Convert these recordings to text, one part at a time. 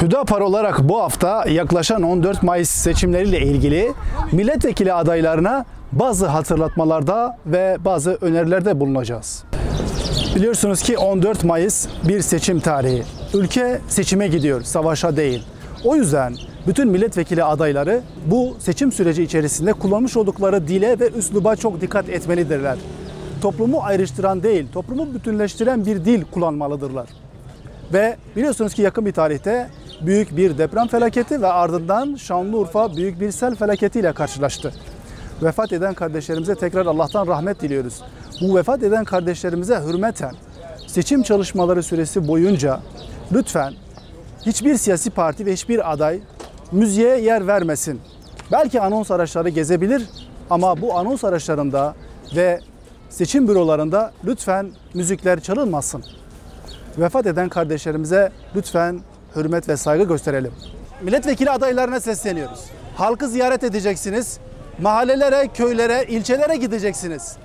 Hüdapar olarak bu hafta yaklaşan 14 Mayıs seçimleriyle ilgili milletvekili adaylarına bazı hatırlatmalarda ve bazı önerilerde bulunacağız. Biliyorsunuz ki 14 Mayıs bir seçim tarihi. Ülke seçime gidiyor, savaşa değil. O yüzden bütün milletvekili adayları bu seçim süreci içerisinde kullanmış oldukları dile ve üsluba çok dikkat etmelidirler. Toplumu ayrıştıran değil, toplumu bütünleştiren bir dil kullanmalıdırlar. Ve biliyorsunuz ki yakın bir tarihte büyük bir deprem felaketi ve ardından Şanlıurfa büyük bir sel felaketiyle karşılaştı. Vefat eden kardeşlerimize tekrar Allah'tan rahmet diliyoruz. Bu vefat eden kardeşlerimize hürmeten seçim çalışmaları süresi boyunca lütfen hiçbir siyasi parti ve hiçbir aday müziğe yer vermesin. Belki anons araçları gezebilir ama bu anons araçlarında ve seçim bürolarında lütfen müzikler çalınmasın. Vefat eden kardeşlerimize lütfen hürmet ve saygı gösterelim. Milletvekili adaylarına sesleniyoruz. Halkı ziyaret edeceksiniz. Mahallelere, köylere, ilçelere gideceksiniz.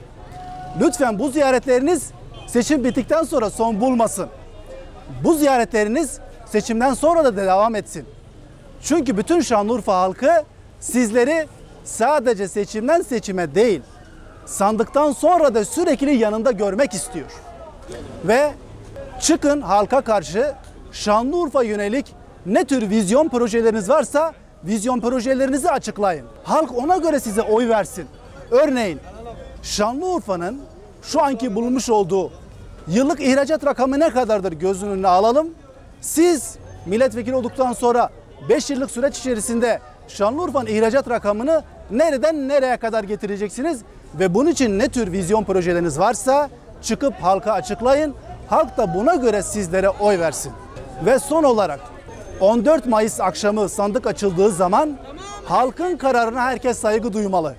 Lütfen bu ziyaretleriniz seçim bittikten sonra son bulmasın. Bu ziyaretleriniz seçimden sonra da devam etsin. Çünkü bütün Şanlıurfa halkı sizleri sadece seçimden seçime değil, sandıktan sonra da sürekli yanında görmek istiyor. Ve çıkın halka karşı Şanlıurfa yönelik ne tür vizyon projeleriniz varsa vizyon projelerinizi açıklayın. Halk ona göre size oy versin. Örneğin Şanlıurfa'nın şu anki bulunmuş olduğu yıllık ihracat rakamı ne kadardır göz önüne alalım. Siz milletvekili olduktan sonra 5 yıllık süreç içerisinde Şanlıurfa'nın ihracat rakamını nereden nereye kadar getireceksiniz? Ve bunun için ne tür vizyon projeleriniz varsa çıkıp halka açıklayın. Halk da buna göre sizlere oy versin. Ve son olarak 14 Mayıs akşamı sandık açıldığı zaman halkın kararına herkes saygı duymalı.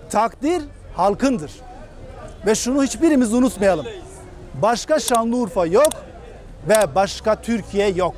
Takdir halkındır. Ve şunu hiçbirimiz unutmayalım. Başka Şanlıurfa yok ve başka Türkiye yok.